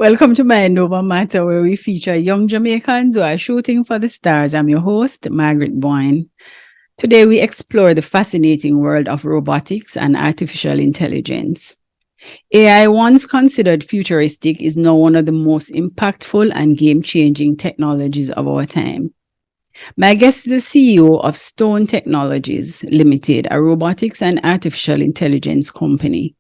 Welcome to Mind Ova Matter, where we feature young Jamaicans who are shooting for the stars. I'm your host, Margaret Boyne. Today, we explore the fascinating world of robotics and artificial intelligence. AI, once considered futuristic, is now one of the most impactful and game-changing technologies of our time. My guest is the CEO of Stone Technologies Limited, a robotics and artificial intelligence company.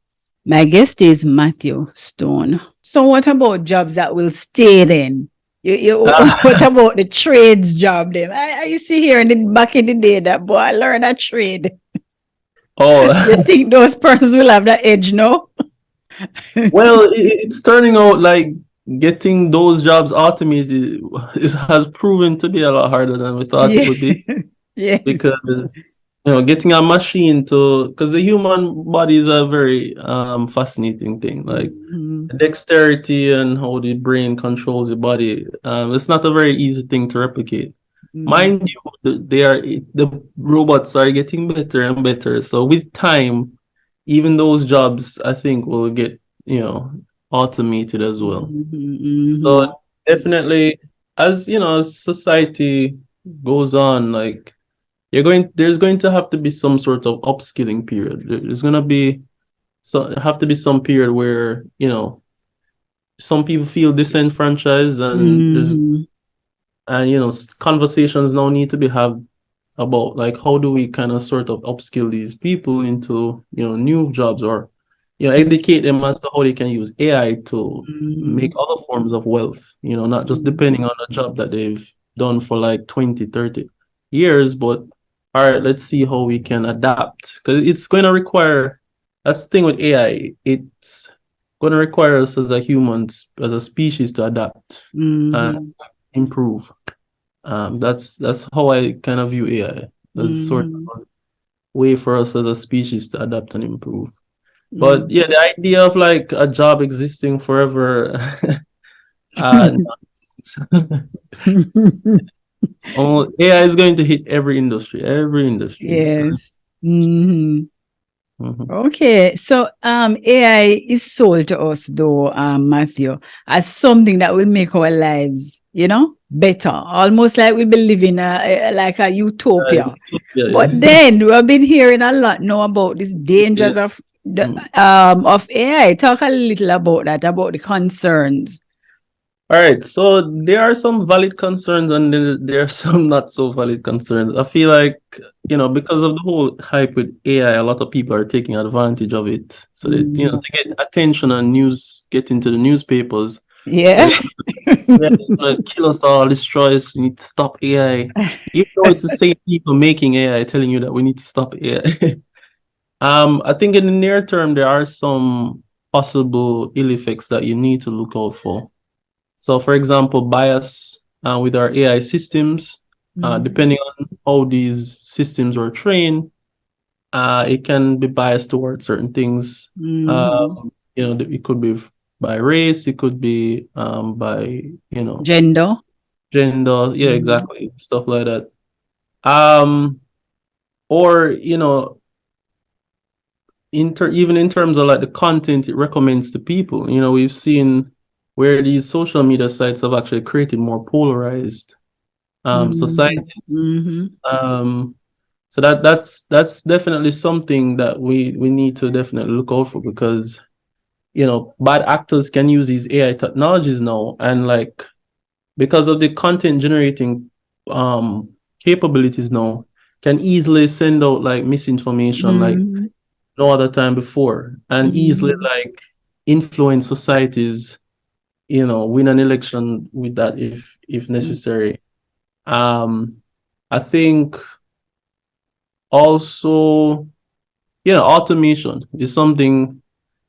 My guest is Matthew Stone. So what about jobs that will stay then? What about the trades job then? I used to hear back in the day that, boy, I learned a trade. Oh, You think those persons will have that edge, no? well, it's turning out like getting those jobs automated has proven to be a lot harder than we thought it would be. Yes. Because getting a machine to, because the human body is a very fascinating thing. Like dexterity and how the brain controls the body. It's not a very easy thing to replicate. Mind you, the robots are getting better and better. So with time, even those jobs, I think, will get automated as well. So definitely, as as society goes on, like there's going to have to be some sort of upskilling period. There's gonna be some period where some people feel disenfranchised, and conversations now need to be had about like how do we kind of sort of upskill these people into new jobs, or educate them as to how they can use AI to make other forms of wealth, not just depending on a job that they've done for like 20-30 years, but all right, let's see how we can adapt, because it's going to require, that's the thing with AI, it's going to require us as a humans, as a species, to adapt and improve. That's how I kind of view AI, as sort of a way for us as a species to adapt and improve. But yeah, the idea of like a job existing forever, AI is going to hit every industry. Yes. Okay, so AI is sold to us though, Matthew, as something that will make our lives, better. Almost like we'll be living like a utopia. But then we have been hearing a lot now about these dangers of AI. Talk a little about that, about the concerns. All right, so there are some valid concerns and there are some not so valid concerns. I feel like, because of the whole hype with AI, a lot of people are taking advantage of it. So that, to get attention and news, get into the newspapers. Yeah. It's gonna kill us all, destroy us. We need to stop AI. Even though it's the same people making AI telling you that we need to stop AI. I think in the near term, there are some possible ill effects that you need to look out for. So, for example, bias with our AI systems, depending on how these systems were trained, it can be biased towards certain things. It could be by race, it could be by gender. Yeah, exactly, stuff like that. Or even in terms of like the content it recommends to people. We've seen where these social media sites have actually created more polarized societies. So that's definitely something that we need to definitely look out for, because bad actors can use these AI technologies now, and like because of the content generating capabilities now, can easily send out like misinformation like no other time before, and easily like influence societies, win an election with that if necessary. I think also, automation is something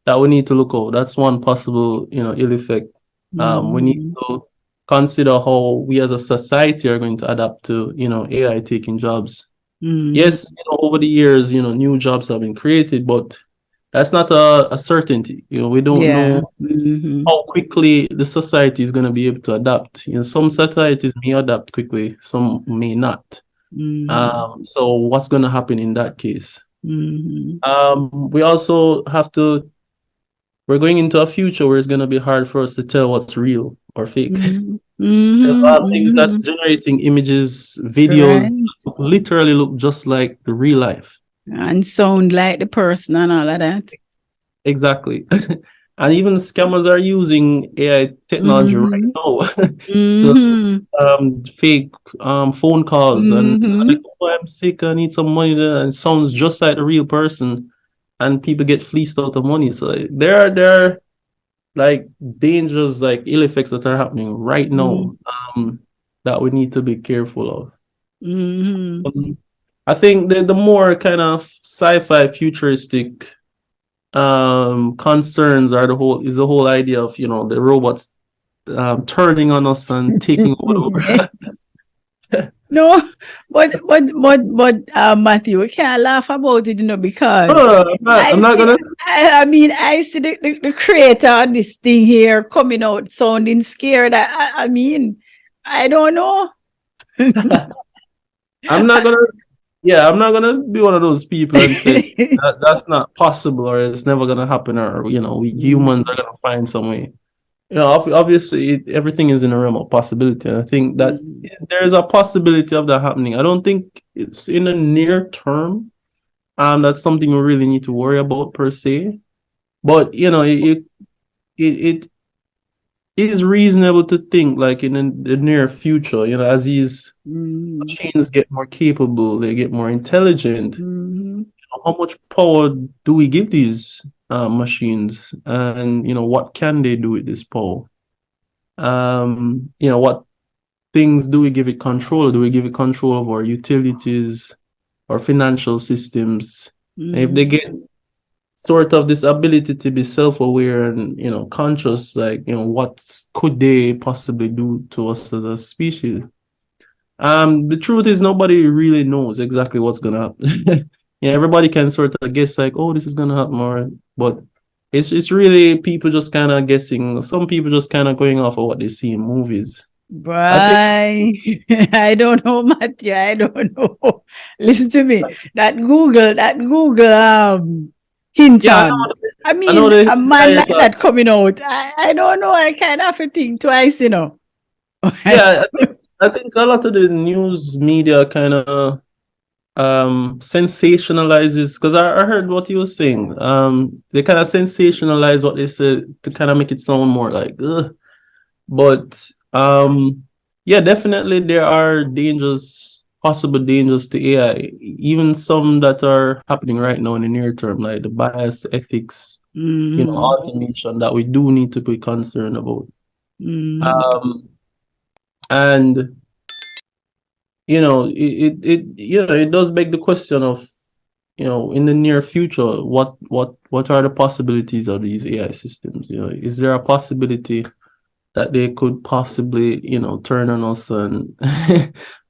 that we need to look at. That's one possible, ill effect. We need to consider how we as a society are going to adapt to, AI taking jobs. Yes, over the years, new jobs have been created, but that's not a certainty. We don't know how quickly the society is going to be able to adapt. Some societies may adapt quickly, some may not. So what's going to happen in that case? We also have to we're going into a future where it's going to be hard for us to tell what's real or fake. Mm-hmm. There's a lot of things that's Mm-hmm. generating images, videos Right. that literally look just like the real life. And sound like the person and all of that. Exactly. And even scammers are using AI technology right Mm-hmm. now to Mm-hmm. fake phone calls and Mm-hmm. like, oh, I'm sick, I need some money, and it sounds just like the real person, and people get fleeced out of money. So there are like dangers, like ill effects that are happening right now, that we need to be careful of. Mm-hmm. I think the more kind of sci-fi futuristic concerns are the whole idea of, you know, the robots turning on us and taking over the world. No, but Matthew, we can't laugh about it, because I'm I not see. gonna. I see the creator of this thing here coming out sounding scared. I mean, I don't know. I'm not gonna. Yeah, I'm not gonna be one of those people and say that that's not possible or it's never gonna happen, or you know, we humans are gonna find some way. You know, obviously, everything is in a realm of possibility. And I think that there is a possibility of that happening. I don't think it's in the near term. That's something we really need to worry about per se. But you know, it is reasonable to think like in the near future. You know, as these machines get more capable, they get more intelligent. How much power do we give these machines, and you know, what can they do with this power? You know, what things do we give it control? Do we give it control of our utilities, our financial systems? And if they get sort of this ability to be self-aware and, you know, conscious, like, you know, what could they possibly do to us as a species? The truth is nobody really knows exactly what's gonna happen. Yeah, everybody can sort of guess like, oh, this is gonna happen, or but it's really people just kind of guessing. Some people just kind of going off of what they see in movies. I think, Right. I don't know, Matthew. I don't know. Listen to me. That Google yeah, Hinton. I I know mean, the a man like that coming out. I don't know. I kind of have to think twice, yeah, I think a lot of the news media kind of sensationalizes, because I heard what you were saying. They kind of sensationalize what they said to kind of make it sound more like ugh. But yeah, definitely there are dangers, possible dangers to AI, even some that are happening right now in the near term, like the bias, ethics, you know, automation that we do need to be concerned about. And you know, it does beg the question of, you know, in the near future, what are the possibilities of these AI systems? You know, is there a possibility that they could possibly, you know, turn on us and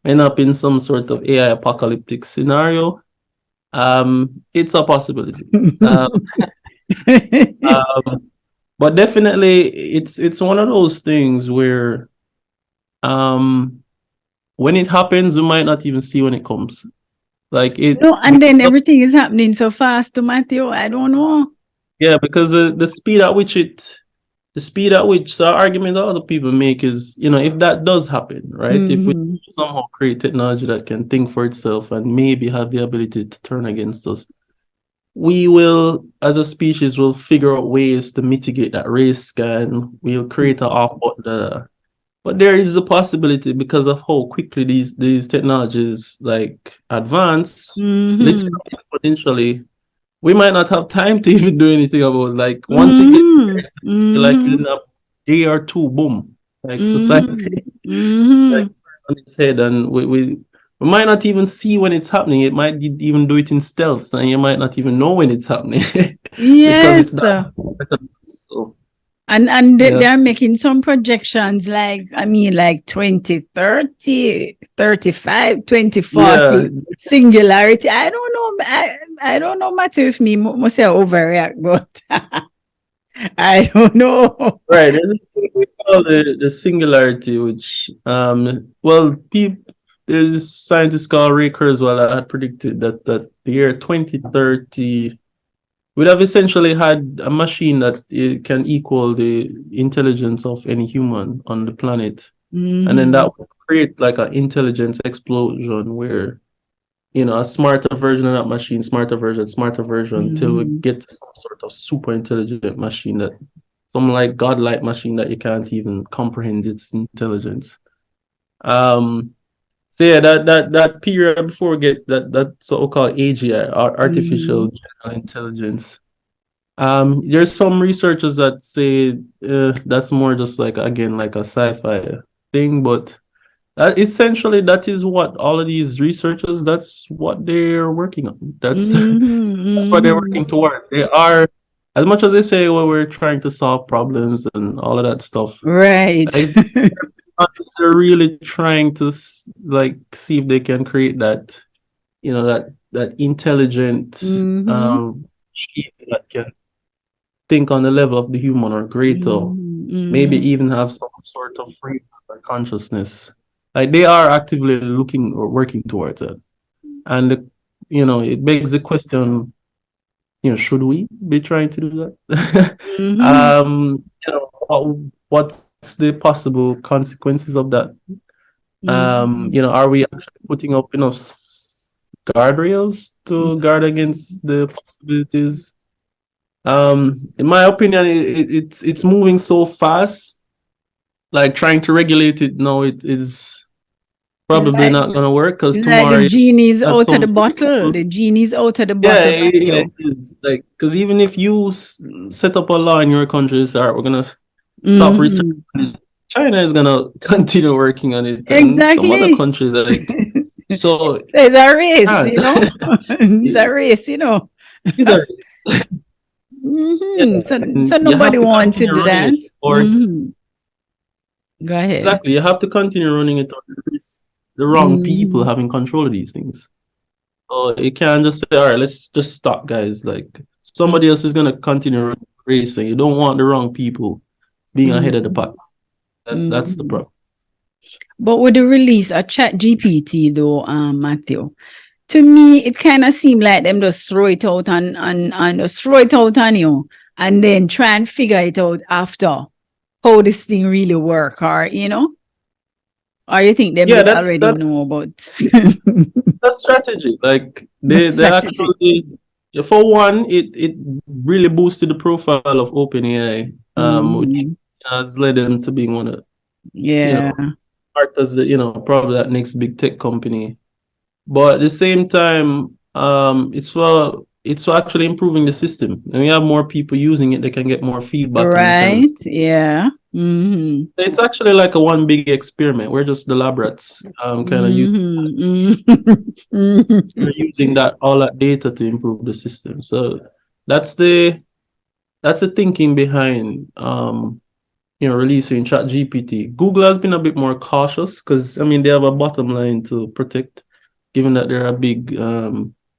end up in some sort of AI apocalyptic scenario? It's a possibility. Um, but definitely, it's one of those things where, um, when it happens, we might not even see when it comes. Like it, No, and then everything is happening so fast to Matthew. I don't know. yeah, because the speed at which the argument that other people make is, you know, if that does happen, right? If we somehow create technology that can think for itself and maybe have the ability to turn against us, we will, as a species, will figure out ways to mitigate that risk, and we'll create an off but there is a possibility, because of how quickly these technologies like advance, literally exponentially, we might not have time to even do anything about it. Like once it gets there, like within a day or two, boom, like society like on its head, and we might not even see when it's happening. It might even do it in stealth, and you might not even know when it's happening because it's Yes. that. So And yeah, they're making some projections like, I mean, like 2030, 35, yeah, 2040, singularity. I don't know. I don't know, Matthew, if me must say overreact, but I don't know. right. There's a thing we call the singularity, which well, there's scientists called Ray Kurzweil that had predicted that the year 2030 we'd have essentially had a machine that it can equal the intelligence of any human on the planet. And then that would create like an intelligence explosion where, you know, a smarter version of that machine, smarter version, till we get to some sort of super intelligent machine, that some like godlike machine that you can't even comprehend its intelligence. So yeah, that period before we get that so-called AGI, artificial general intelligence. There's some researchers that say that's more just like, again, like a sci-fi thing, but essentially that is what all of these researchers, that's what they're working on. That's that's what they're working towards. They are, as much as they say, well, we're trying to solve problems and all of that stuff. Right. They're really trying to like see if they can create that, you know, that intelligent machine that can think on the level of the human or greater, maybe even have some sort of freedom or consciousness. Like they are actively looking or working towards it. And you know, it begs the question, you know, should we be trying to do that? You know, what's the possible consequences of that? You know, are we actually putting up enough guardrails to guard against the possibilities? In my opinion, it's moving so fast. Like trying to regulate it now, it is probably not gonna work, because tomorrow, like the genie's out of the bottle. The genie's out of the bottle. Yeah, it is. Like, because even if you set up a law in your country, all right, we're gonna stop researching it, China is gonna continue working on it, and some other countries, like, so there's a race, you know. It's a race, you know. So nobody wants to do that. Or go ahead. Exactly, you have to continue running it, or the wrong people having control of these things. So you can't just say, all right, let's just stop, guys. Like, somebody else is gonna continue racing. You don't want the wrong people being ahead of the pack. That's the problem. But with the release of ChatGPT, though, Matthew, to me it kind of seemed like them just throw it out and just throw it out on you, and then try and figure it out after how this thing really work, or you know, or you think they already know about that strategy. Like they actually, for one, it really boosted the profile of OpenAI, which has led them to being one of, you know, part as the, you know, probably that next big tech company. But at the same time, it's for actually improving the system, and we have more people using it, they can get more feedback. Right? It's actually like a one big experiment. We're just the lab rats, kind of using that, all that data to improve the system. So that's the thinking behind you know, releasing ChatGPT. Google has been a bit more cautious, because I mean they have a bottom line to protect, given that they're a big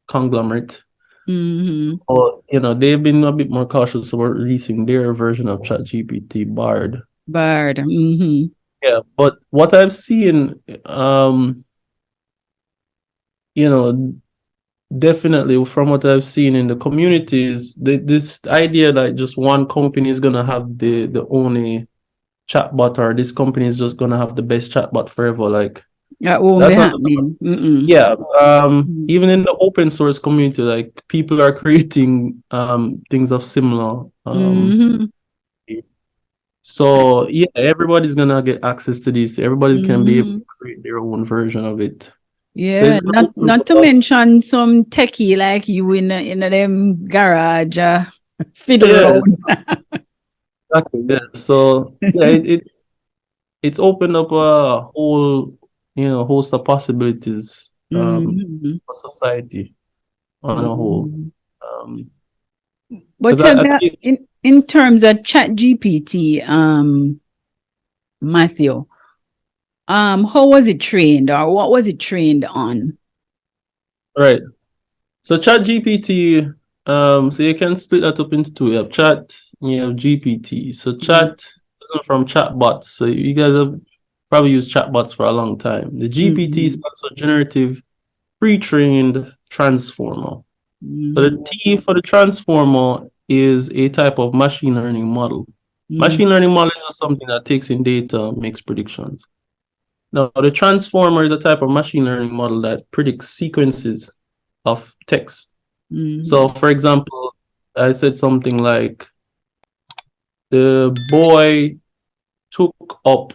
conglomerate. So, you know, they've been a bit more cautious about releasing their version of ChatGPT, Bard. Yeah, but what I've seen, you know, definitely from what I've seen in the communities, this idea that just one company is gonna have the only chatbot, or this company is just gonna have the best chatbot forever, like that won't be happening. Yeah, even in the open source community, like people are creating things of similar. So yeah, everybody's gonna get access to this. Everybody can be able to create their own version of it. Yeah, so not to mention some techie like you in them garage fiddle around. Exactly. Yeah. So yeah, it's opened up a whole, you know, host of possibilities for society on a whole. But in terms of ChatGPT, Matthew, how was it trained, or what was it trained on? Right. So ChatGPT, so you can split that up into two. You have Chat, you have GPT. So Chat from chatbots. So you guys have probably used chatbots for a long time. The GPT stands for generative pre-trained transformer. So the T for the transformer is a type of machine learning model. Machine learning model is something that takes in data, makes predictions. Now, the transformer is a type of machine learning model that predicts sequences of text. So, for example, I said something like, the boy took up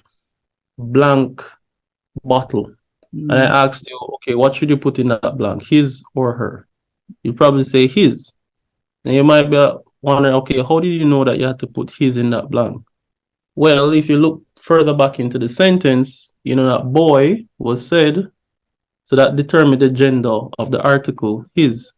blank bottle. And I asked you, okay, what should you put in that blank, his or her? You probably say his. And you might be wondering, okay, how did you know that you had to put his in that blank? Well, if you look further back into the sentence, you know that boy was said, so that determined the gender of the article his.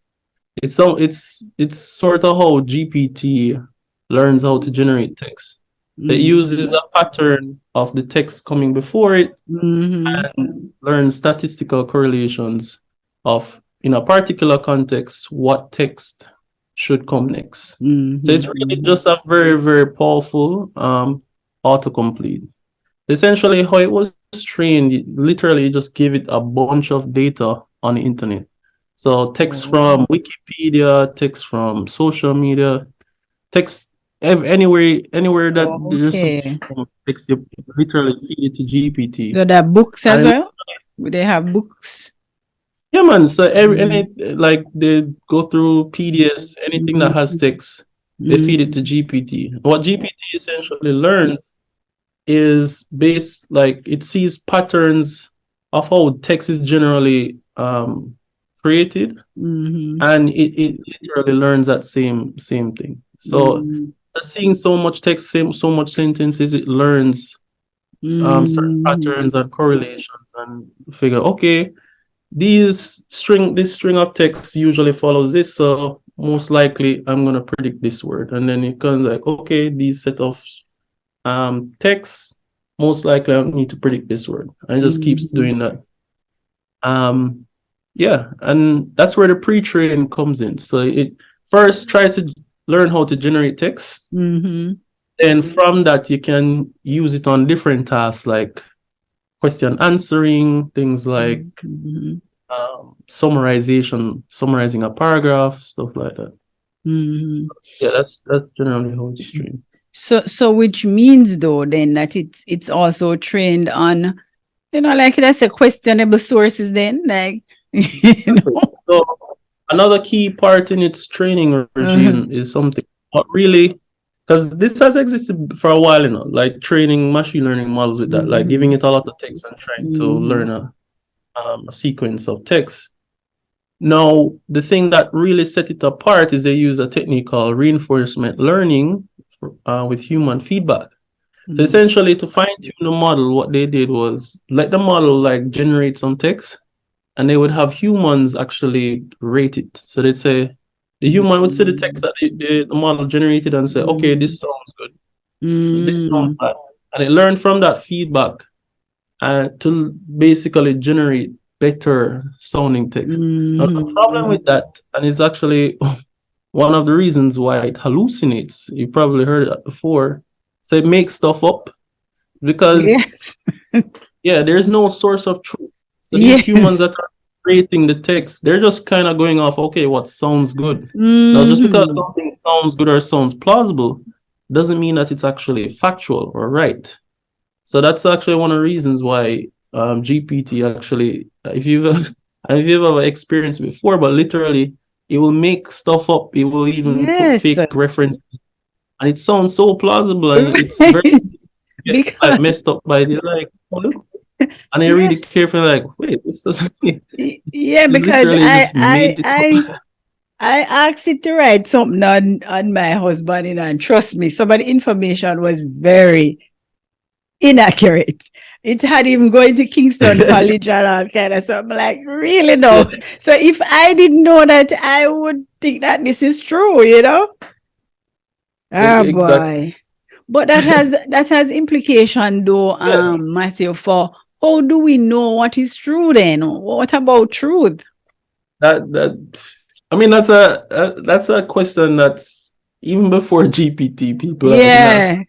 It's sort of how GPT learns how to generate text. It uses a pattern of the text coming before it and learns statistical correlations of, in a particular context, what text should come next. So it's really just a very, very powerful autocomplete. Essentially, how it was trained, literally just give it a bunch of data on the internet. So text from Wikipedia, text from social media, text anywhere that there's some text, you literally feed it to GPT. So there are books as well? They have books? Yeah, man. So any like they go through PDFs, anything that has text, they feed it to GPT. What GPT essentially learns is based, like, it sees patterns of how text is generally created, and it literally learns that same thing. So seeing so much text, so much sentences, it learns certain patterns and correlations and figure, okay, this string of text usually follows this, so most likely I'm gonna predict this word. And then it comes like, okay, these set of text, most likely I need to predict this word, and it just keeps doing that. Yeah, and that's where the pre-train comes in. So it first tries to learn how to generate text, and from that you can use it on different tasks like question answering, things like summarizing a paragraph, stuff like that. So, yeah, that's generally how it's trained. So which means though then that it's also trained on, like that's a questionable sources then, like So another key part in its training regime is something what really, because this has existed for a while, like training machine learning models with that, like giving it a lot of text and trying to learn a sequence of text. Now, the thing that really set it apart is they use a technique called reinforcement learning with human feedback. So essentially, to fine-tune the model, what they did was let the model like generate some text, and they would have humans actually rate it. So they'd say, the human would see the text that the model generated and say, okay, this sounds good. This sounds bad. And it learned from that feedback to basically generate better sounding text. Now, the problem with that, and it's actually one of the reasons why it hallucinates, you probably heard that before. So it makes stuff up because there's no source of truth. So these humans that are creating the text, they're just kind of going off, okay, what sounds good. Now, just because something sounds good or sounds plausible doesn't mean that it's actually factual or right. So that's actually one of the reasons why GPT actually, if you've ever experienced before, but literally it will make stuff up. It will even put fake references, and it sounds so plausible, and it's very like messed up by the like, and I read it carefully, like, wait, this doesn't. Because I asked it to write something on my husband, and trust me, some of the information was very inaccurate. It had him going to Kingston College and all kind of stuff. I'm like, really no. So if I didn't know that, I would think that this is true, Exactly. Boy. But that has implication though, Matthew, for how do we know what is true then? What about truth? I mean, that's a question that's even before GPT people have been asked.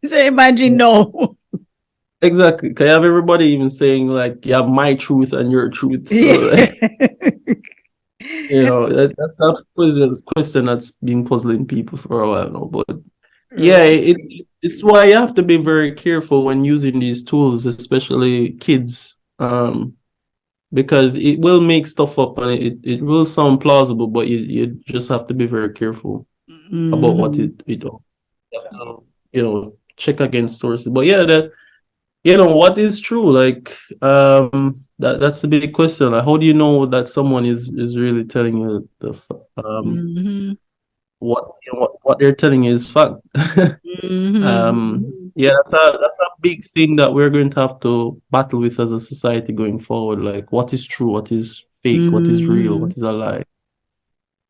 So imagine no. Exactly. Can you have everybody even saying like, you have my truth and your truth? So, That's a question that's been puzzling people for a while now. But yeah, Right. it's why you have to be very careful when using these tools, especially kids, because it will make stuff up and it will sound plausible, but you just have to be very careful about what Mhm. it does. You have to, check against sources. But yeah, what is true? Like, that's the big question. Like, how do you know that someone is really telling you Mhm. what they're telling you is fact? Mhm. Yeah, that's a big thing that we're going to have to battle with as a society going forward. Like, what is true? What is fake? What is real? Mhm. What is a lie?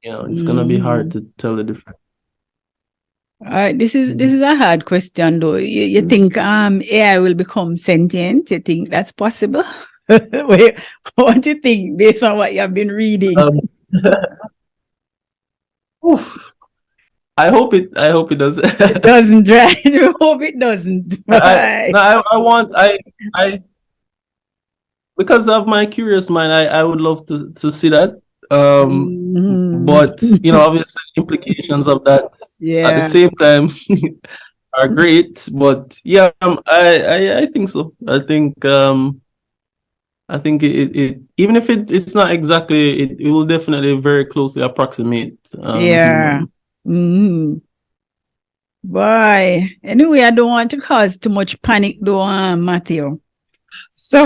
It's gonna be hard Mhm. to tell the difference. All right, this is a hard question though. You think AI will become sentient? You think that's possible? Wait, what do you think based on what you have been reading? Um, oof. I hope it does. It doesn't, right? I hope it doesn't. I Bye. no, I want I because of my curious mind, I would love to see that. Mhm. But obviously implications of that at the Yeah, same time are great. But yeah, I think so. I think it even if it's not exactly, it will definitely very closely approximate yeah. human. Mhm. Boy. Anyway, I don't want to cause too much panic though, Matthew. So,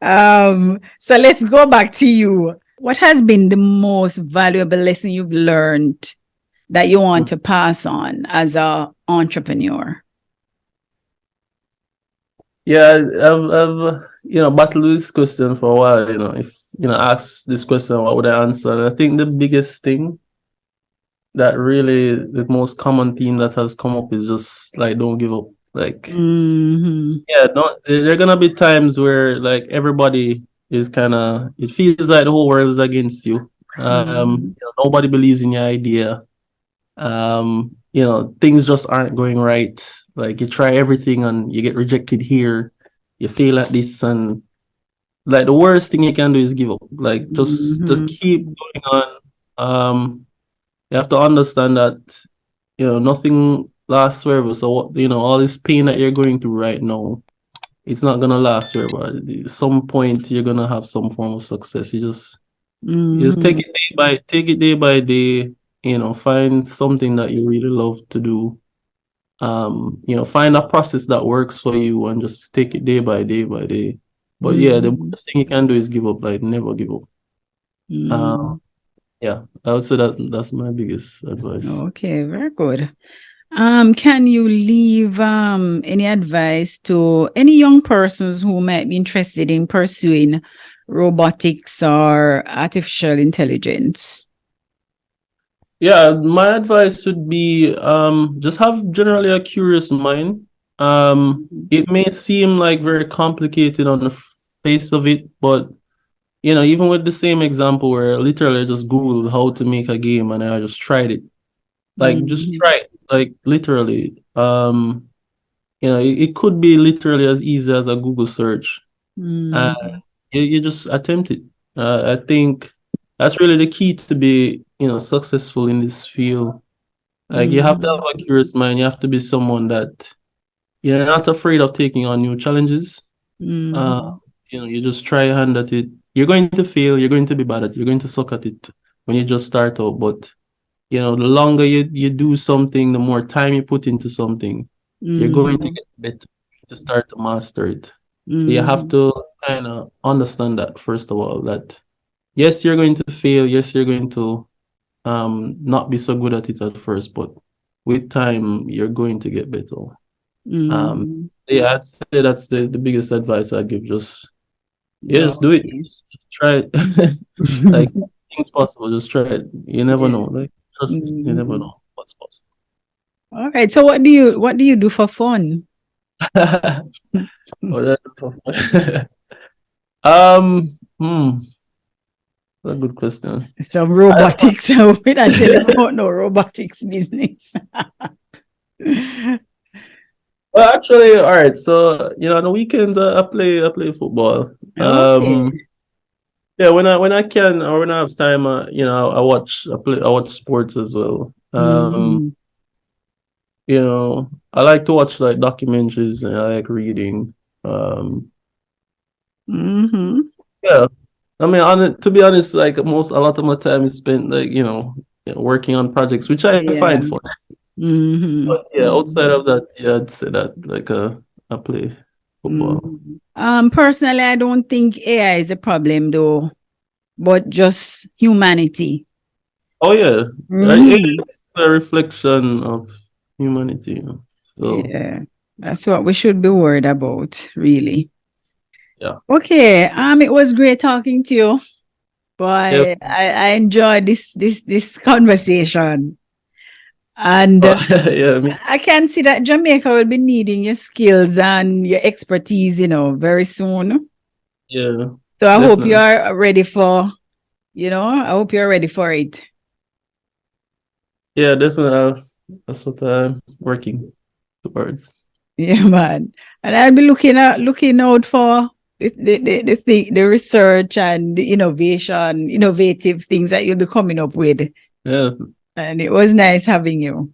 Yeah. so let's go back to you. What has been the most valuable lesson you've learned that you want to pass on as a entrepreneur? Yeah, I've battled with this question for a while. If ask this question, what would I answer? And I think the biggest thing, that really the most common theme that has come up, is just like, don't give up. Like, Mm-hmm. yeah, don't there are gonna be times where like everybody is kind of, it feels like the whole world is against you. Mm-hmm. Nobody believes in your idea. Things just aren't going right. Like, you try everything and you get rejected here, you fail at this, and like the worst thing you can do is give up. Like, just Mm-hmm. keep going on. You have to understand that nothing lasts forever. So all this pain that you're going through right now, it's not gonna last forever. At some point, you're gonna have some form of success. You just Mm-hmm. take it day by day. Find something that you really love to do. Find a process that works for you, and just take it day by day by day. But yeah, the Mm-hmm. worst thing you can do is give up. Like, never give up. Mm-hmm. Um, yeah, I would say that's my biggest advice. Okay, very good. Can you leave any advice to any young persons who might be interested in pursuing robotics or artificial intelligence? Yeah, my advice would be, just have generally a curious mind. It may seem like very complicated on the face of it, but even with the same example where literally I just Googled how to make a game and I just tried it. Like, just Mm-hmm. try it. Like, literally. It could be literally as easy as a Google search. And Mm-hmm. you just attempt it. I think that's really the key to be, successful in this field. Like, you have to Mm-hmm. have a curious mind. You have to be someone that you're not afraid of taking on new challenges. Uh, Mm-hmm. you just try your hand at it. You're going to fail. You're going to be bad at it. You're going to suck at it when you just start out. But the longer you do something, the more time you put into something, you're going to Mm-hmm. get better, to start to master it. So you have Mm-hmm. to kind of understand that, first of all, that yes, you're going to fail. Yes, you're going to not be so good at it at first, but with time you're going to get better. Um Mm-hmm. yeah, I'd say that's the biggest advice I give. Just, yeah, just do it. Okay. Just try it. Like, things possible, just try it. You never know. Yes. Like, trust me, you never Mm-hmm. know what's possible. All right. So what do you do for fun? Oh, that's um hmm, that's a good question. Some I, robotics. When I tell you about no robotics business. well, actually, all right. So, on the weekends, I play football. Okay. Yeah, when I can or when I have time, I watch sports as well. Mm-hmm. I like to watch like documentaries and I like reading. Um, Mm-hmm. yeah, I mean, to be honest, like a lot of my time is spent like working on projects, which I Yeah. find fun. Mm-hmm. But yeah, outside of that, yeah, I'd say that like I play football. Mm-hmm. Personally, I don't think AI is a problem though, but just humanity. Oh yeah, Mm-hmm. it's a reflection of humanity. So Yeah, that's what we should be worried about, really. yeah, Okay, it was great talking to you. yeah, Boy, I enjoyed this conversation. And yeah. I mean, I can see that Jamaica will be needing your skills and your expertise, very soon. yeah, So I hope you definitely. are ready I hope you're ready for it. Yeah, definitely. That's what I'm working towards. Yeah, man. And I'll be looking out for the research and the innovative things that you'll be coming up with. Yeah, And it was nice having you.